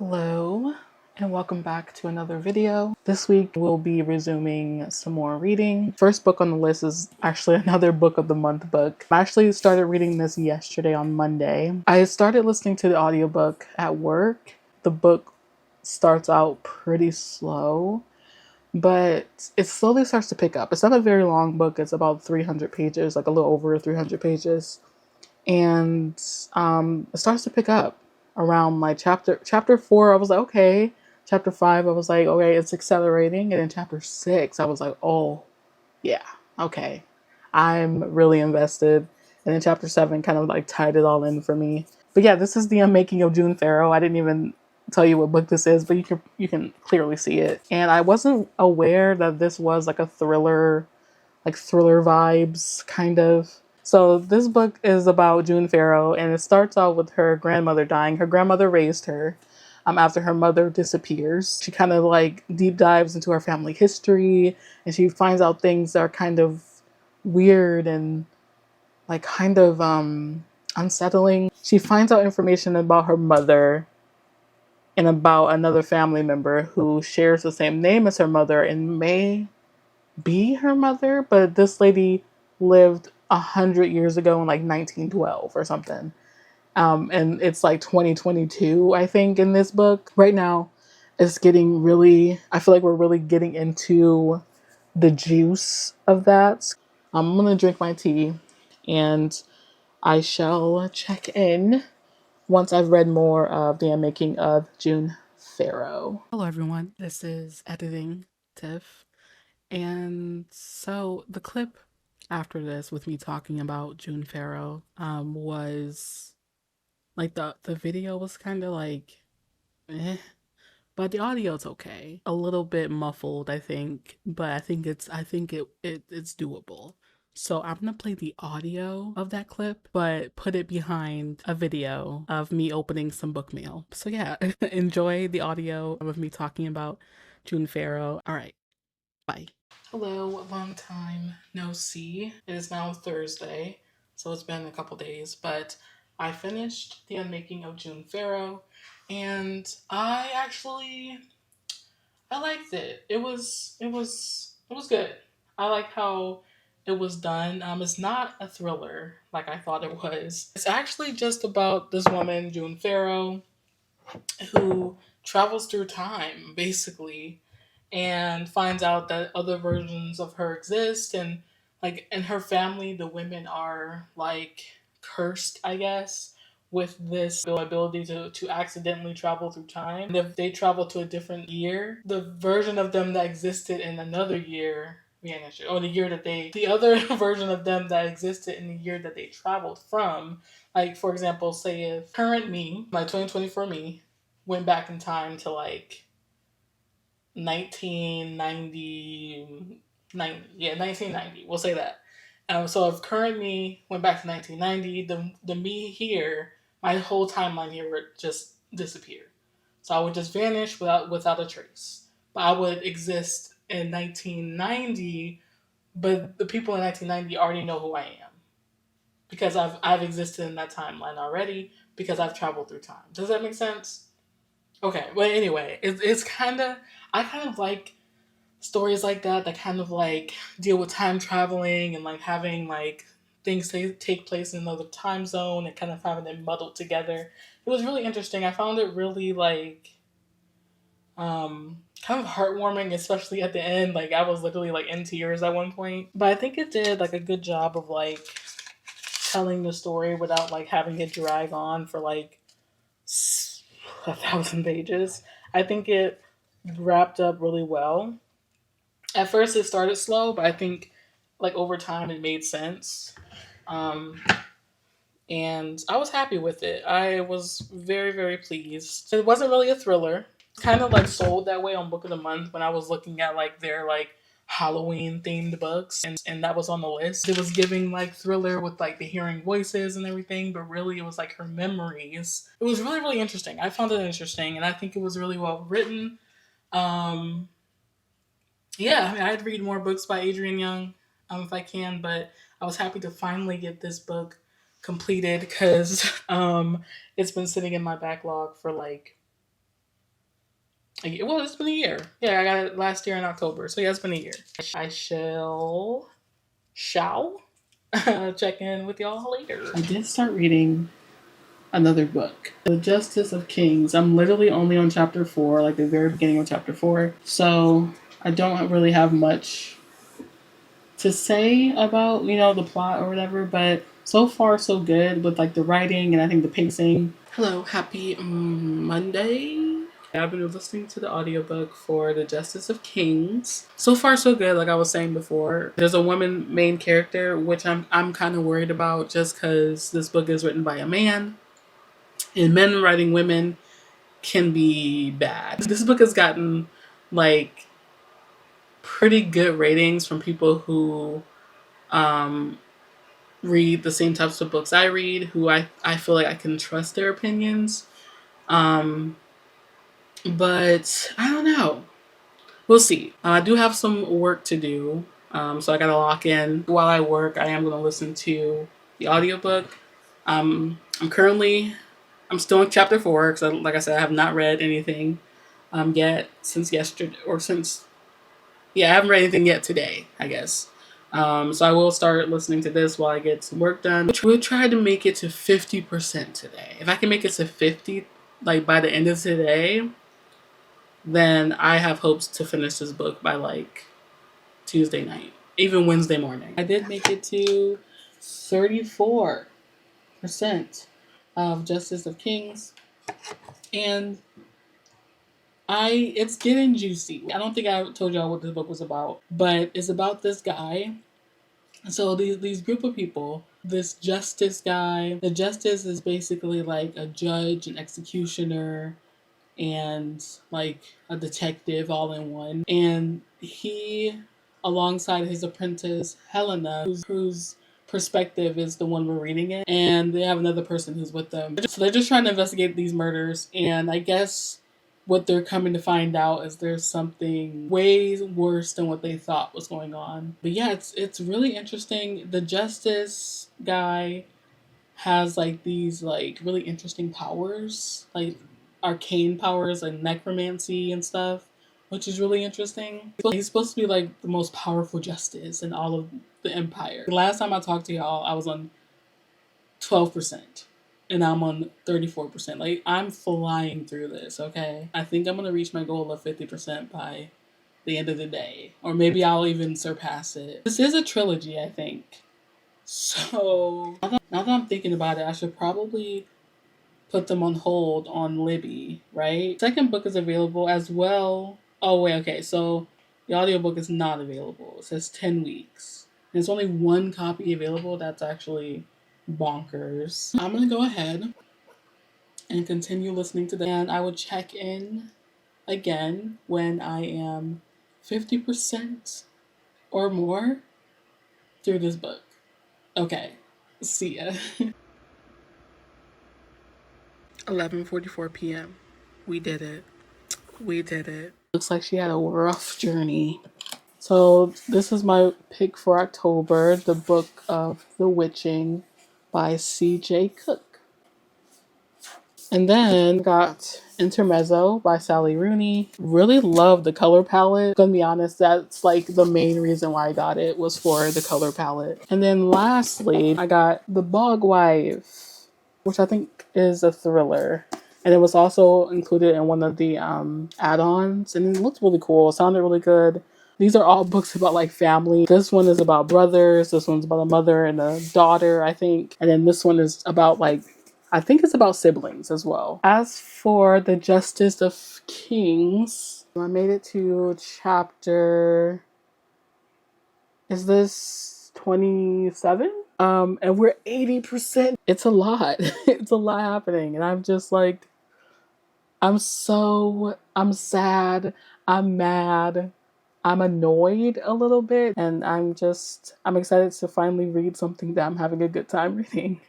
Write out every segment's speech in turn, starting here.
Hello and welcome back to another video. This week we'll be resuming some more reading. First book on the list is actually another book of the month book. I actually started reading this yesterday on Monday. I started listening to the audiobook at work. The book starts out pretty slow, but it slowly starts to pick up. It's not a very long book. It's about 300 pages, like a little over 300 pages. And it starts to pick up around like chapter 4. I was like, okay. Chapter 5, I was like, okay, it's accelerating. And in chapter 6, I was like, oh yeah, okay, I'm really invested. And then chapter 7 kind of like tied it all in for me. But yeah, this is the Unmaking of June Farrow. I didn't even tell you what book this is, but you can clearly see it. And I wasn't aware that this was like a thriller, like thriller vibes kind of. So this book is about June Farrow, and it starts out with her grandmother dying. Her grandmother raised her after her mother disappears. She kind of like deep dives into her family history, and she finds out things that are kind of weird and like kind of unsettling. She finds out information about her mother and about another family member who shares the same name as her mother and may be her mother, but this lady lived 100 years ago in like 1912 or something. And it's like 2022, I think, in this book. Right now, it's getting really, I feel like we're really getting into the juice of that. I'm going to drink my tea and I shall check in once I've read more of the Unmaking of June Farrow. Hello, everyone. This is Editing Tiff. And so the clip after this with me talking about June Farrow was like the video was kind of like eh, but the audio's okay. A little bit muffled, I think, but I think it's doable. So I'm gonna play the audio of that clip, but put it behind a video of me opening some book mail. So yeah, enjoy the audio of me talking about June Farrow. All right, bye. Hello, long time no see. It is now Thursday, so it's been a couple days, but I finished The Unmaking of June Farrow, and I liked it. It was good. I like how it was done. It's not a thriller like I thought it was. It's actually just about this woman, June Farrow, who travels through time, basically, and finds out that other versions of her exist, and like in her family the women are like cursed, I guess, with this ability to accidentally travel through time. And if they travel to a different year, the version of them that existed in another year vanishes, or the other version of them that existed in the year that they traveled from. Like, for example, say if current me, my 2024 me, went back in time to like 1990, 1990. We'll say that. So if current me went back to 1990, the me here, my whole timeline here would just disappear. So I would just vanish without a trace. But I would exist in 1990, but the people in 1990 already know who I am because I've existed in that timeline already because I've traveled through time. Does that make sense? Okay, but anyway, it's kind of, I kind of like stories like that kind of like deal with time traveling and like having like things take place in another time zone and kind of having them muddled together. It was really interesting. I found it really like kind of heartwarming, especially at the end. Like I was literally like in tears at one point. But I think it did like a good job of like telling the story without like having it drag on for like 1,000 pages. I think it wrapped up really well. At first, it started slow, but I think like over time it made sense. Um, and I was happy with it. I was very, very pleased. It wasn't really a thriller. Kind of like sold that way on Book of the Month when I was looking at like their like Halloween themed books, and that was on the list. It was giving like thriller with like the hearing voices and everything, but really it was like her memories. It was really, really interesting. I found it interesting, and I think it was really well written. Um, yeah, I mean, I'd read more books by Adrienne Young if I can, but I was happy to finally get this book completed because it's been sitting in my backlog for like Well, it's been a year. Yeah, I got it last year in October. So yeah, it's been a year. I shall check in with y'all later. I did start reading another book, The Justice of Kings. I'm literally only on chapter 4, like the very beginning of chapter 4. So I don't really have much to say about, the plot or whatever, but so far so good with like the writing and I think the pacing. Hello, happy Monday. I've been listening to the audiobook for The Justice of Kings. So far so good, like I was saying before. There's a woman main character, which I'm kind of worried about just because this book is written by a man. And men writing women can be bad. This book has gotten like pretty good ratings from people who read the same types of books I read, who I feel like I can trust their opinions. But I don't know. We'll see. I do have some work to do, so I gotta lock in. While I work, I am gonna listen to the audiobook. I'm still in chapter 4 because, like I said, I have not read anything yet since yesterday, I haven't read anything yet today, I guess. So I will start listening to this while I get some work done. We'll try to make it to 50% today. If I can make it to 50, like by the end of today, then I have hopes to finish this book by like Tuesday night, even Wednesday morning. I did make it to 34% of Justice of Kings, and it's getting juicy. I don't think I told y'all what this book was about, but it's about this guy. So these group of people, this justice guy, the justice is basically like a judge, an executioner, and like a detective all in one. And he, alongside his apprentice Helena, whose perspective is the one we're reading it, and they have another person who's with them. So they're just trying to investigate these murders, and I guess what they're coming to find out is there's something way worse than what they thought was going on. But yeah, it's really interesting. The justice guy has like these like really interesting powers, like arcane powers like necromancy and stuff, which is really interesting. He's supposed to be like the most powerful justice in all of the empire. The last time I talked to y'all, I was on 12%. And I'm on 34%. Like, I'm flying through this, okay? I think I'm going to reach my goal of 50% by the end of the day. Or maybe I'll even surpass it. This is a trilogy, I think. So, now that I'm thinking about it, I should probably put them on hold on Libby, right? Second book is available as well. Oh, wait, okay. So, the audiobook is not available. It says 10 weeks. There's only one copy available. That's actually bonkers. I'm gonna go ahead and continue listening to them, and I will check in again when I am 50% or more through this book. Okay, see ya. 11:44 p.m. We did it. Looks like she had a rough journey. So this is my pick for October, the book of The Witching by C.J. Cooke. And then got Intermezzo by Sally Rooney. Really love the color palette. Gonna be honest, that's like the main reason why I got it, was for the color palette. And then lastly, I got The Bog Wife, which I think is a thriller. And it was also included in one of the add-ons. And it looked really cool. It sounded really good. These are all books about like family. This one is about brothers. This one's about a mother and a daughter, I think. And then this one is about like, I think it's about siblings as well. As for The Justice of Kings, I made it to chapter, is this 27? And we're 80%. It's a lot. It's a lot happening. And I'm just like, I'm sad, I'm mad, I'm annoyed a little bit, and I'm excited to finally read something that I'm having a good time reading.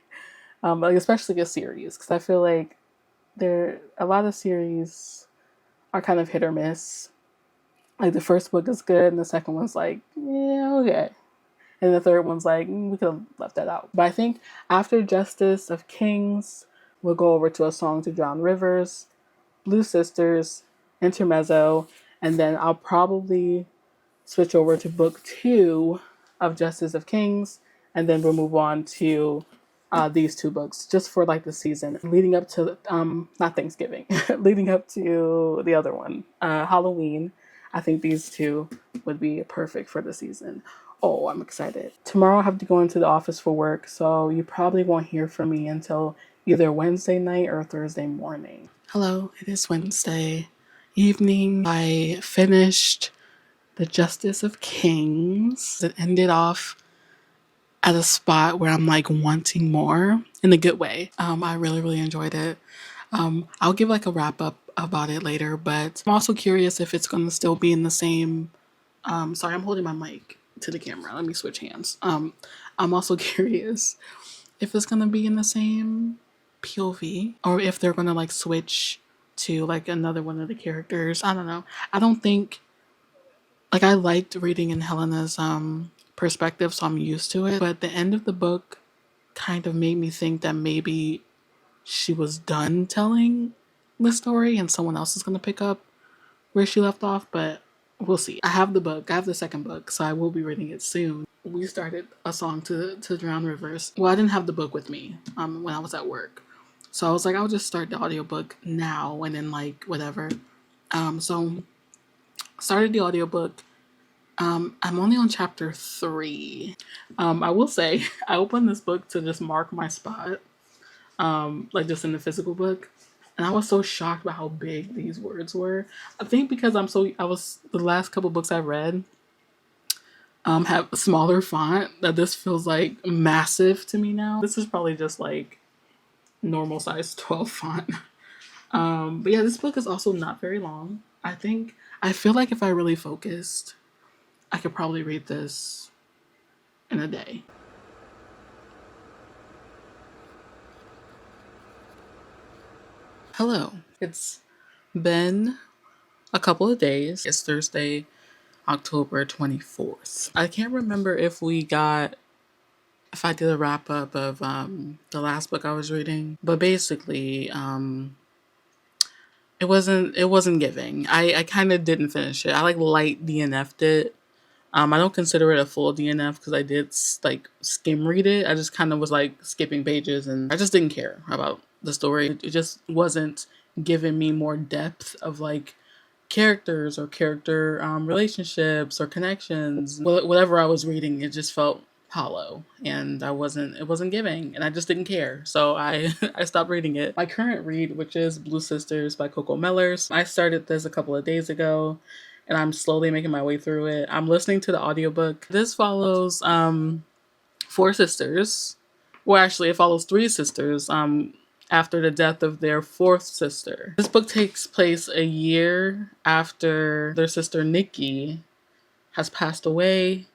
Like especially a series, because I feel like a lot of series are kind of hit or miss. Like the first book is good, and the second one's like, yeah, okay. And the third one's like, we could have left that out. But I think after Justice of Kings, we'll go over to A Song to Drown Rivers, Blue Sisters, Intermezzo, and then I'll probably switch over to book 2 of Justice of Kings, and then we'll move on to these 2 books just for like the season leading up to not Thanksgiving, leading up to the other one, Halloween. I think these 2 would be perfect for the season. Oh, I'm excited. Tomorrow I have to go into the office for work, so you probably won't hear from me until either Wednesday night or Thursday morning. Hello, it is Wednesday evening. I finished the Justice of Kings. It ended off at a spot where I'm like wanting more in a good way. I really enjoyed it. I'll give like a wrap up about it later, but I'm also curious if it's going to still be in the same. Sorry, I'm holding my mic to the camera. Let me switch hands. I'm also curious if it's going to be in the same POV or if they're going to like switch to like another one of the characters. I don't know. I don't think. Like, I liked reading in Helena's perspective, so I'm used to it. But the end of the book kind of made me think that maybe she was done telling the story and someone else is going to pick up where she left off. But we'll see. I have the book. I have the second book, so I will be reading it soon. We started a song to Drown Rivers. Well, I didn't have the book with me when I was at work. So I was like, I'll just start the audiobook now and then, like, whatever. So started the audiobook. I'm only on chapter 3. I will say I opened this book to just mark my spot, like just in the physical book, and I was so shocked by how big these words were. I think because the last couple books I read have a smaller font that this feels like massive to me now. This is probably just like normal size 12 font. But yeah, this book is also not very long. I feel like if I really focused, I could probably read this in a day. Hello. It's been a couple of days. It's Thursday, October 24th. I can't remember if I did a wrap up of the last book I was reading, but basically it wasn't giving. I kind of didn't finish it. I like light DNF'd it. I don't consider it a full DNF because I did like skim read it. I just kind of was like skipping pages and I just didn't care about the story. It just wasn't giving me more depth of like characters or character relationships or connections. Whatever I was reading, it just felt hollow and it wasn't giving and I just didn't care. So I stopped reading it. My current read, which is Blue Sisters by Coco Mellors, I started this a couple of days ago. And I'm slowly making my way through it. I'm listening to the audiobook. This follows 4 sisters. Well, actually, it follows 3 sisters after the death of their 4th sister. This book takes place a year after their sister Nikki has passed away.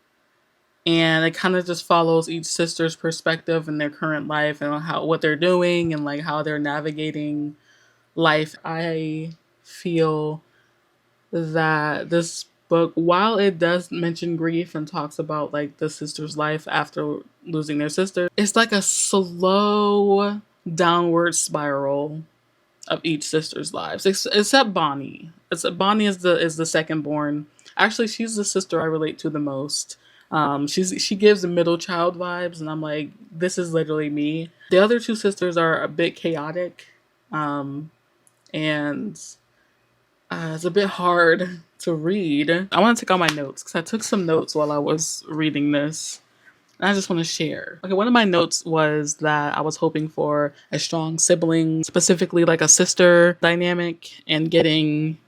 And it kind of just follows each sister's perspective in their current life and what they're doing and like how they're navigating life. I feel that this book, while it does mention grief and talks about like the sister's life after losing their sister, it's like a slow downward spiral of each sister's lives, except Bonnie. Bonnie is the second born. Actually, she's the sister I relate to the most. She gives the middle child vibes, and I'm like, this is literally me. The other 2 sisters are a bit chaotic, and it's a bit hard to read. I want to take out my notes because I took some notes while I was reading this. And I just want to share. Okay, one of my notes was that I was hoping for a strong sibling, specifically like a sister dynamic, and getting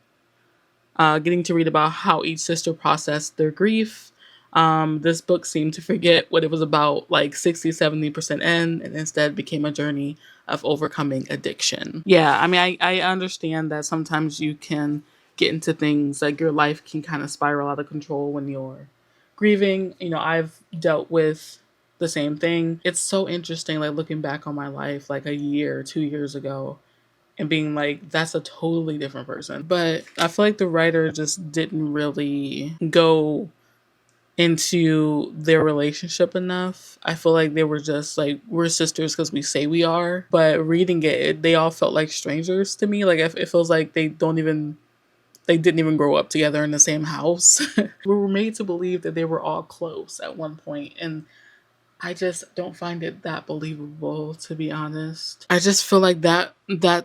to read about how each sister processed their grief. This book seemed to forget what it was about like 60-70% in, and instead became a journey of overcoming addiction. Yeah, I mean, I understand that sometimes you can get into things like your life can kind of spiral out of control when you're grieving. You know, I've dealt with the same thing. It's so interesting, like looking back on my life like a year, 2 years ago, and being like, that's a totally different person. But I feel like the writer just didn't really go into their relationship enough. I feel like they were just like, we're sisters because we say we are. But reading it, they all felt like strangers to me. Like it feels like they don't even they didn't even grow up together in the same house. We were made to believe that they were all close at one point, and I just don't find it that believable, to be honest. I just feel like that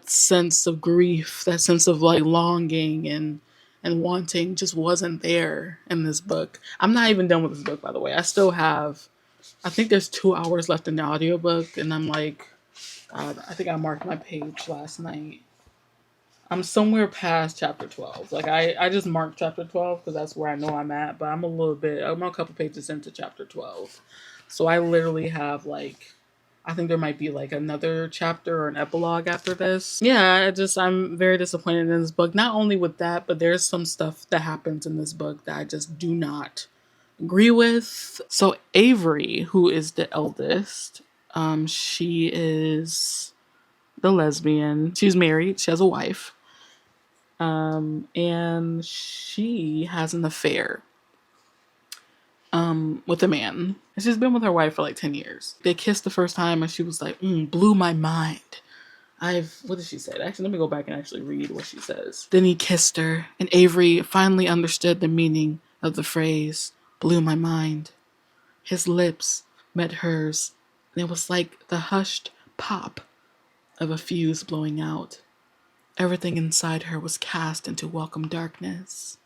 sense of grief, that sense of like longing and wanting just wasn't there in this book. I'm not even done with this book, by the way. I think there's 2 hours left in the audiobook, and I'm like, I think I marked my page last night. I'm somewhere past chapter 12. Like, I just marked chapter 12 because that's where I know I'm at, but I'm a couple pages into chapter 12. So I literally have like, I think there might be like another chapter or an epilogue after this. Yeah, I'm very disappointed in this book. Not only with that, but there's some stuff that happens in this book that I just do not agree with. So Avery, who is the eldest, she is the lesbian. She's married. She has a wife. And she has an affair with a man. And she's been with her wife for like 10 years. They kissed the first time and she was like, blew my mind. What did she say? Actually, let me go back and actually read what she says. Then he kissed her, and Avery finally understood the meaning of the phrase, blew my mind. His lips met hers, and it was like the hushed pop of a fuse blowing out. Everything inside her was cast into welcome darkness.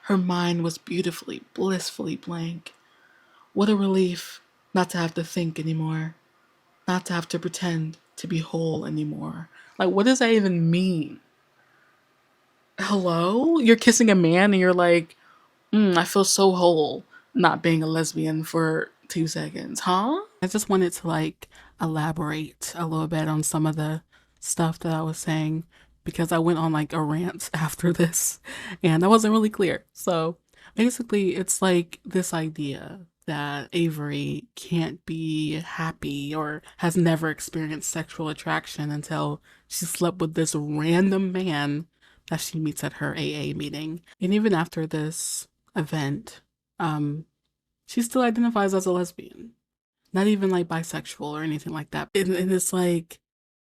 Her mind was beautifully, blissfully blank. What a relief not to have to think anymore. Not to have to pretend to be whole anymore. Like, what does that even mean? Hello? You're kissing a man and you're like, I feel so whole not being a lesbian for 2 seconds, huh? I just wanted to like elaborate a little bit on some of the stuff that I was saying because I went on like a rant after this and I wasn't really clear. So basically it's like this idea that Avery can't be happy or has never experienced sexual attraction until she slept with this random man that she meets at her AA meeting. And even after this event, she still identifies as a lesbian. Not even like bisexual or anything like that. And it's like,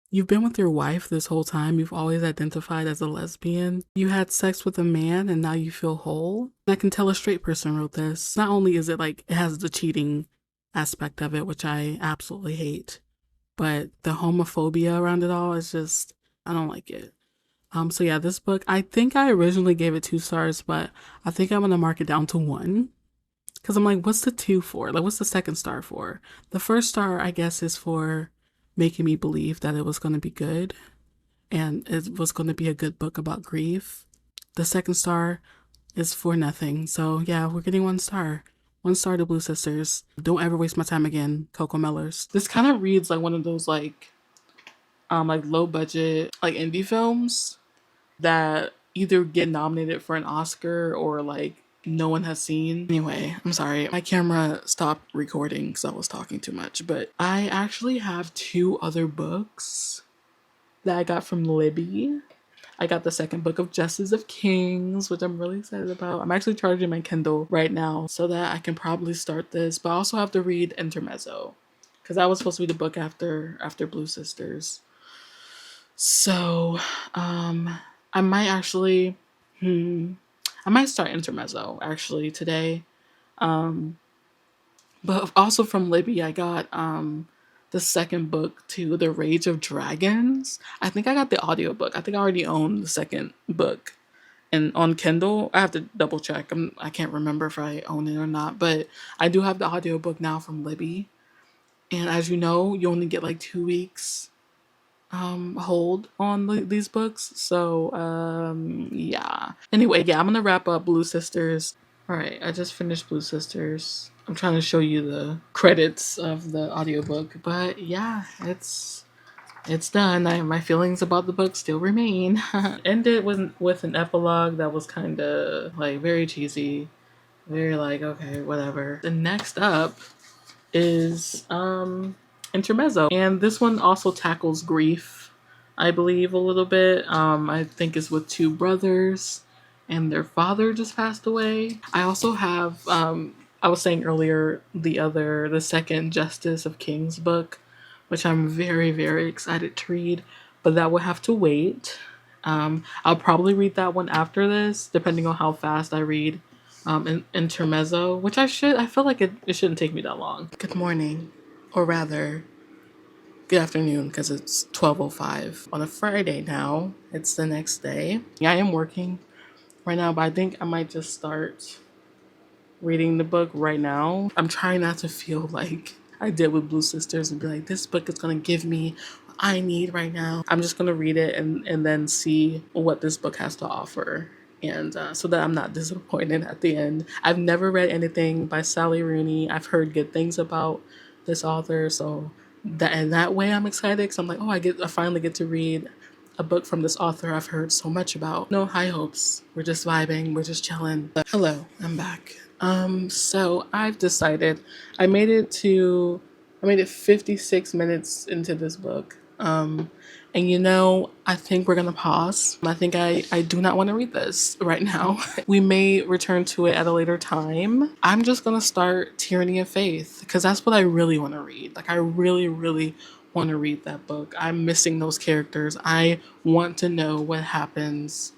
you've been with your wife this whole time. You've always identified as a lesbian. You had sex with a man and now you feel whole. And I can tell a straight person wrote this. Not only is it like, it has the cheating aspect of it, which I absolutely hate, but the homophobia around it all is just, I don't like it. So yeah, this book, I think I originally gave it 2 stars, but I think I'm going to mark it down to 1. Because I'm like, what's the 2 for? Like, what's the 2nd star for? The 1st star, I guess, is for making me believe that it was going to be good. And it was going to be a good book about grief. The 2nd star is for nothing. So yeah, we're getting 1 star. 1 star to Blue Sisters. Don't ever waste my time again, Coco Mellors. This kind of reads like one of those like low budget, like indie films that either get nominated for an Oscar or like no one has seen. Anyway, I'm sorry. My camera stopped recording because I was talking too much. But I actually have 2 other books that I got from Libby. I got the 2nd book of Justice of Kings, which I'm really excited about. I'm actually charging my Kindle right now so that I can probably start this. But I also have to read Intermezzo because that was supposed to be the book after Blue Sisters. So, I might actually, I might start Intermezzo actually today. But also from Libby, I got the 2nd book to The Rage of Dragons. I think I got the audiobook. I think I already own the 2nd book. And on Kindle, I have to double check. I can't remember if I own it or not, but I do have the audiobook now from Libby. And as you know, you only get like 2 weeks hold on these books. So yeah. Anyway, yeah, I'm gonna wrap up Blue Sisters. Alright, I just finished Blue Sisters. I'm trying to show you the credits of the audiobook, but yeah, it's done. My feelings about the book still remain. Ended with an epilogue that was kind of like very cheesy, very like, okay, whatever. The next up is Intermezzo, and this one also tackles grief, I believe, a little bit. I think it's with 2 brothers and their father just passed away. I also have I was saying earlier the 2nd Justice of Kings book, which I'm very, very excited to read, but that will have to wait. I'll probably read that one after this, depending on how fast I read Intermezzo, which I feel like it shouldn't take me that long. Good morning, or rather, good afternoon, because it's 12:05 on a Friday now. It's the next day. Yeah, I am working right now, but I think I might just start reading the book right now. I'm trying not to feel like I did with Blue Sisters and be like, this book is going to give me what I need right now. I'm just going to read it and then see what this book has to offer. And so that I'm not disappointed at the end. I've never read anything by Sally Rooney. I've heard good things about this author. So that in that way, I'm excited because I'm like, oh, I finally get to read a book from this author I've heard so much about. No high hopes. We're just vibing. We're just chilling. But hello, I'm back. So I've decided I made it 56 minutes into this book. And I think we're gonna pause. I think I do not want to read this right now. We may return to it at a later time. I'm just gonna start Tyranny of Faith because that's what I really want to read. Like I really, really want to read that book. I'm missing those characters. I want to know what happens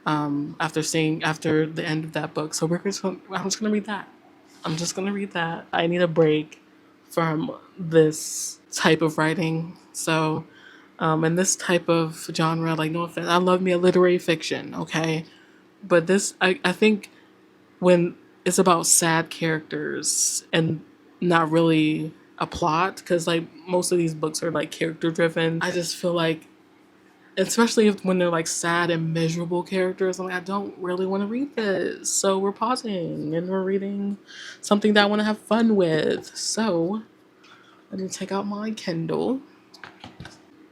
after the end of that book. So I'm just gonna read that. I'm just gonna read that. I need a break from this type of writing. So and this type of genre, like no offense, I love me a literary fiction, okay? But this I think when it's about sad characters and not really a plot, because like most of these books are like character driven, I just feel like, especially when they're like sad and miserable characters, I'm like, I don't really want to read this. So we're pausing and we're reading something that I want to have fun with. So let me take out my Kindle,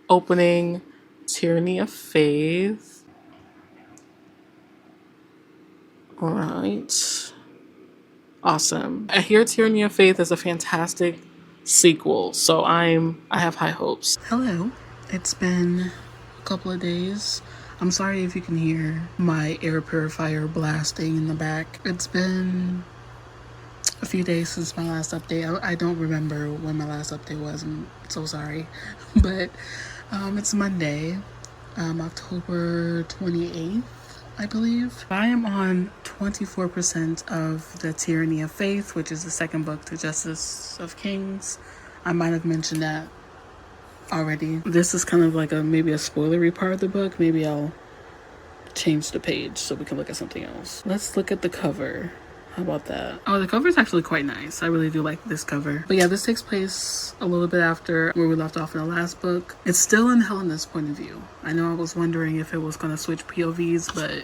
opening Tyranny of Faith. All right. Awesome. I hear Tyranny of Faith is a fantastic sequel, so I have high hopes. Hello. It's been couple of days. I'm sorry if you can hear my air purifier blasting in the back. It's been a few days since my last update. I don't remember when my last update was. I'm so sorry. But it's Monday, October 28th, I believe. I am on 24% of the Tyranny of Faith, which is the second book to Justice of Kings. I might have mentioned that already. This is kind of like maybe a spoilery part of the book. Maybe I'll change the page so we can look at something else. Let's look at the cover. How about that? Oh, the cover is actually quite nice. I really do like this cover. But yeah, this takes place a little bit after where we left off in the last book. It's still in Helena's point of view. I know I was wondering if it was going to switch POVs, but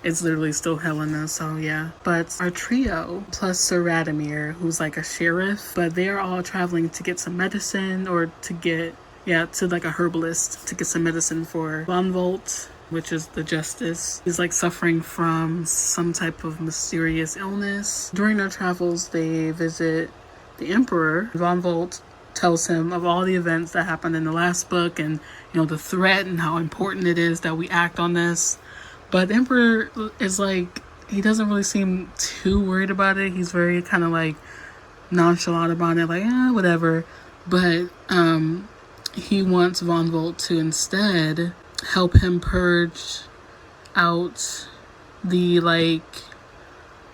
it's literally still Helena, so yeah. But our trio, plus Sir Radimir, who's like a sheriff, but they're all traveling to get some medicine or to like a herbalist to get some medicine for Von Volt, which is the justice. He's like suffering from some type of mysterious illness. During their travels, they visit the Emperor. Von Volt tells him of all the events that happened in the last book and, the threat and how important it is that we act on this. But the Emperor is like, he doesn't really seem too worried about it. He's very kind of like nonchalant about it, like, whatever. But, he wants Von Volt to instead help him purge out the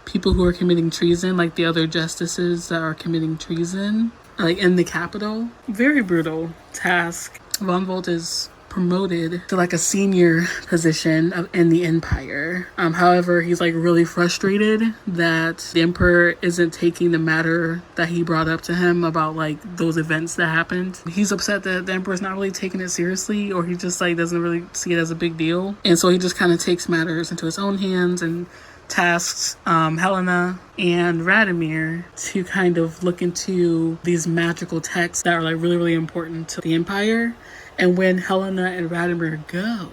people who are committing treason, like the other justices that are committing treason, like in the capital. Very brutal task. Von Volt is promoted to like a senior position in the Empire. However, he's like really frustrated that the Emperor isn't taking the matter that he brought up to him about like those events that happened. He's upset that the Emperor's not really taking it seriously, or he just like doesn't really see it as a big deal. And so he just kind of takes matters into his own hands and tasks Helena and Radimir to kind of look into these magical texts that are like really, really important to the Empire. And when Helena and Radimir go,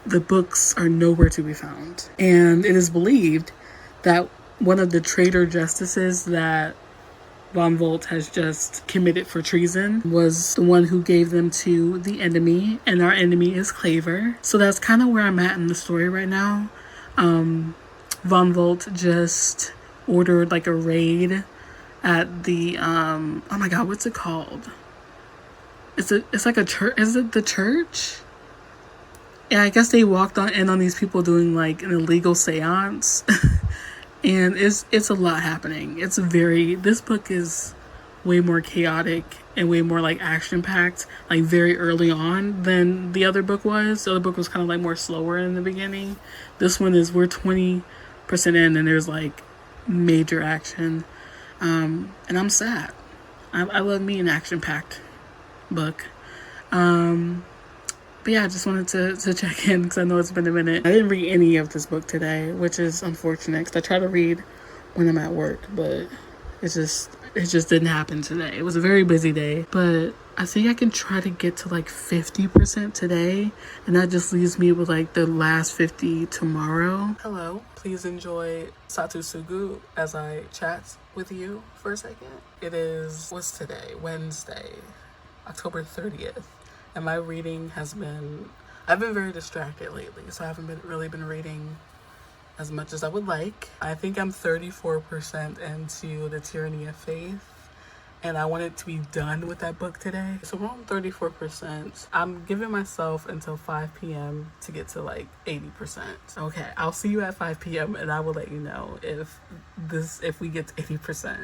the books are nowhere to be found. And it is believed that one of the traitor justices that Von Volt has just committed for treason was the one who gave them to the enemy, and our enemy is Claver. So that's kind of where I'm at in the story right now. Von Volt just ordered like a raid at the oh my god, what's it called? It's like a church. Is it the church? Yeah, I guess they walked in on these people doing like an illegal seance. And it's a lot happening. This book is way more chaotic and way more like action packed, like very early on than the other book was. The other book was kind of like more slower in the beginning. This one is we're 20% in and there's like major action. And I'm sad. I love me an action packed book. But yeah, I just wanted to check in because I know it's been a minute. I didn't read any of this book today, which is unfortunate because I try to read when I'm at work, but it just didn't happen today. It was a very busy day, but I think I can try to get to like 50% today, and that just leaves me with like the last 50 tomorrow. Hello, please enjoy Satsusugu as I chat with you for a second. What's today? Wednesday, October 30th. And my reading I've been very distracted lately, so I haven't really been reading as much as I would like. I think I'm 34% into the Tyranny of Faith, and I wanted to be done with that book today. So we're on 34%. I'm giving myself until 5 p.m. to get to like 80%. Okay, I'll see you at 5 p.m. and I will let you know if we get to 80%.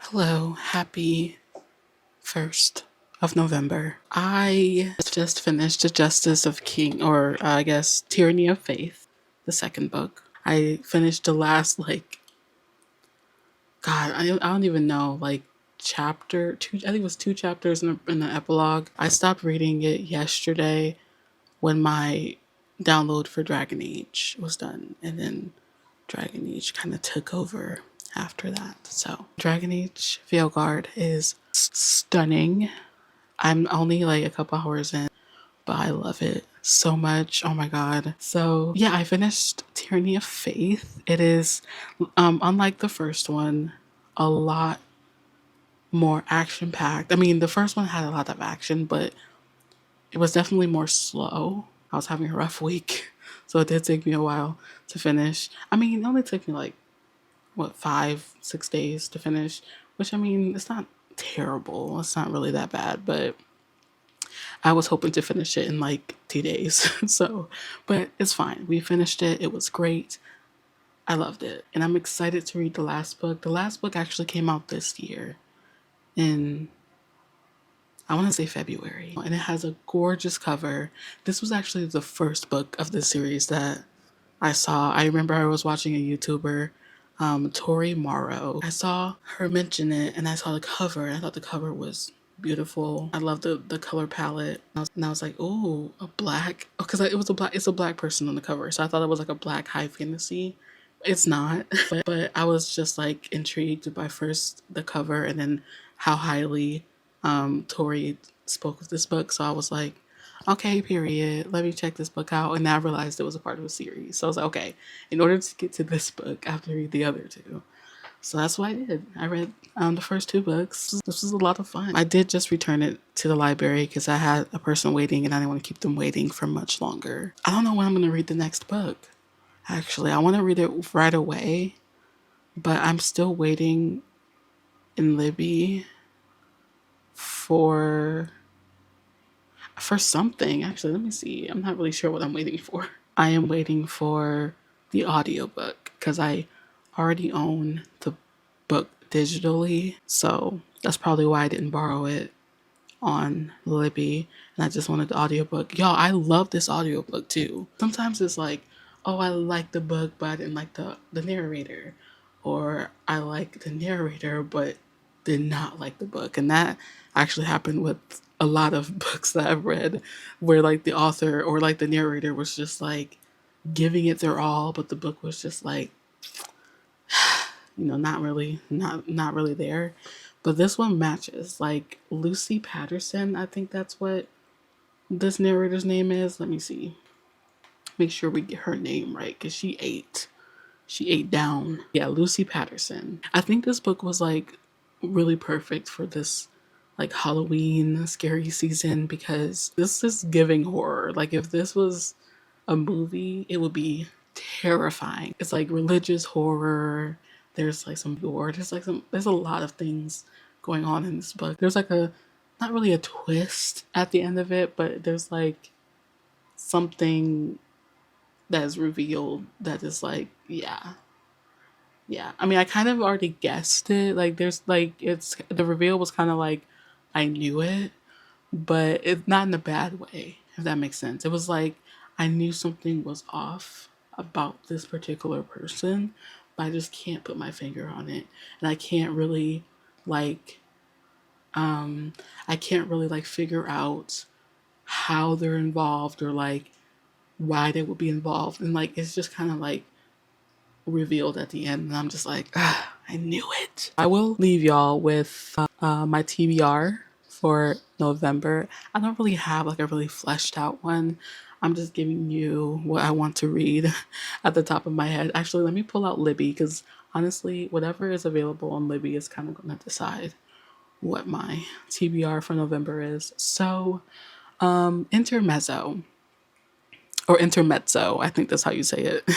Hello, happy 1st of November. I just finished The Justice of King, or I guess Tyranny of Faith, the second book. I finished the last, I don't even know, chapter two. I think it was 2 chapters in the epilogue. I stopped reading it yesterday when my download for Dragon Age was done, and then Dragon Age kind of took over after that. So Dragon Age Veilguard is stunning. I'm only like a couple hours in, but I love it so much. Oh my god. So yeah, I finished Tyranny of Faith. It is unlike the first one, a lot more action packed. I mean, the first one had a lot of action, but it was definitely more slow. I was having a rough week, so it did take me a while to finish. I mean, it only took me like 5-6 days to finish, which, I mean, it's not terrible. It's not really that bad, but I was hoping to finish it in like 2 days. But it's fine. We finished it. It was great. I loved it. And I'm excited to read the last book. The last book actually came out this year in, I want to say February. And it has a gorgeous cover. This was actually the first book of the series that I saw. I remember I was watching a YouTuber, Tori Morrow. I saw her mention it and I saw the cover and I thought the cover was beautiful. I love the color palette. And I was like, oh, a black, because it's a black person on the cover. So I thought it was like a black high fantasy. It's not, but I was just like intrigued by first the cover and then how highly Tori spoke of this book. So I was like, okay, period. Let me check this book out. And I realized it was a part of a series. So I was like, okay, in order to get to this book, I have to read the other two. So that's what I did. I read the first 2 books. This was a lot of fun. I did just return it to the library because I had a person waiting and I didn't want to keep them waiting for much longer. I don't know when I'm going to read the next book. Actually, I want to read it right away, but I'm still waiting in Libby for something. Actually, let me see. I'm not really sure what I'm waiting for. I am waiting for the audiobook because I already own the book digitally, so that's probably why I didn't borrow it on Libby, and I just wanted the audiobook. Y'all, I love this audiobook too. Sometimes it's like, oh, I like the book, but I didn't like the narrator. Or I like the narrator, but did not like the book. And that actually happened with a lot of books that I've read where like the author or like the narrator was just like giving it their all, but the book was just like, not really there. But this one matches. Like Lucy Patterson, I think that's what this narrator's name is. Let me see. Make sure we get her name right because she ate down. Yeah, Lucy Patterson. I think this book was like really perfect for this like Halloween scary season because this is giving horror. Like if this was a movie, it would be terrifying. It's like religious horror. There's like some gore. There's a lot of things going on in this book. There's like not really a twist at the end of it, but there's like something that is revealed that is like, yeah. I mean, I kind of already guessed it. Like, there's like, the reveal was kind of like, I knew it, but it's not in a bad way, if that makes sense. It was like, I knew something was off about this particular person, but I just can't put my finger on it. And I can't really like, figure out how they're involved or like why they would be involved. And like, it's just kind of like revealed at the end. And I'm just like, ah, I knew it. I will leave y'all with my TBR for November. I don't really have like a really fleshed out one. I'm just giving you what I want to read at the top of my head. Actually, let me pull out Libby, because honestly, whatever is available on Libby is kind of going to decide what my TBR for November is. So, Intermezzo, or Intermezzo, I think that's how you say it,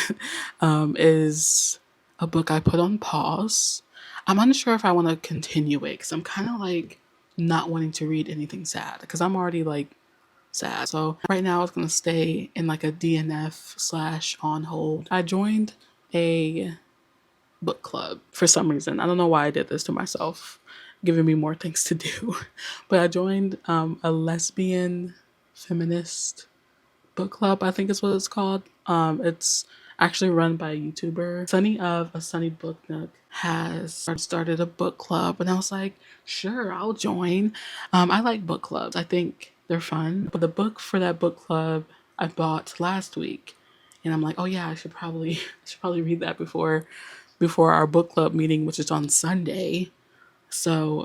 is a book I put on pause. I'm unsure if I want to continue it, because I'm kind of like not wanting to read anything sad, because I'm already like sad. So right now it's going to stay in like a DNF / on hold. I joined a book club for some reason. I don't know why I did this to myself, giving me more things to do. But I joined a lesbian feminist book club, I think is what it's called. It's actually run by a YouTuber. Sunny of A Sunny Book Nook has started a book club, and I was like, sure, I'll join. I like book clubs. I think they're fun. But the book for that book club I bought last week, and I'm like, oh yeah, I should probably read that before our book club meeting, which is on Sunday. So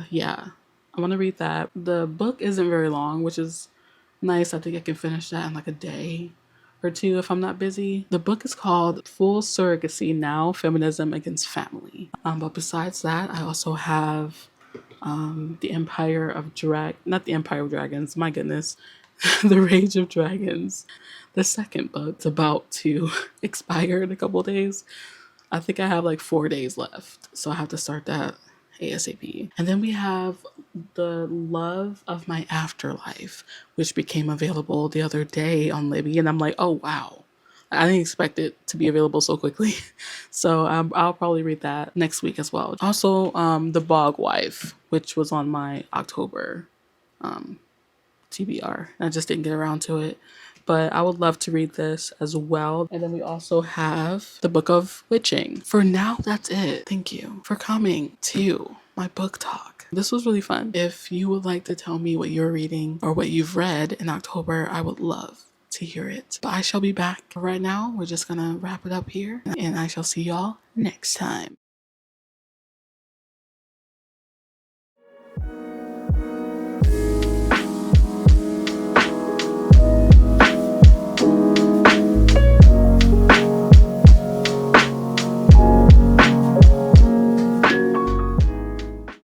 yeah, I want to read that. The book isn't very long, which is nice. I think I can finish that in like a day or two if I'm not busy. The book is called Full Surrogacy Now, Feminism Against Family. But besides that, I also have The Empire of not The Empire of Dragons, my goodness, The Rage of Dragons. The second book's about to expire in a couple days. I think I have like 4 days left, so I have to start that ASAP. And then we have The Love of My Afterlife, which became available the other day on Libby, and I'm like, oh wow, I didn't expect it to be available so quickly. So I'll probably read that next week as well. Also, The Bog Wife, which was on my October TBR. I just didn't get around to it, but I would love to read this as well. And then we also have the Book of Witching. For now, that's it. Thank you for coming to my book talk. This was really fun. If you would like to tell me what you're reading or what you've read in October, I would love to hear it. But I shall be back. Right now, we're just gonna wrap it up here, and I shall see y'all next time.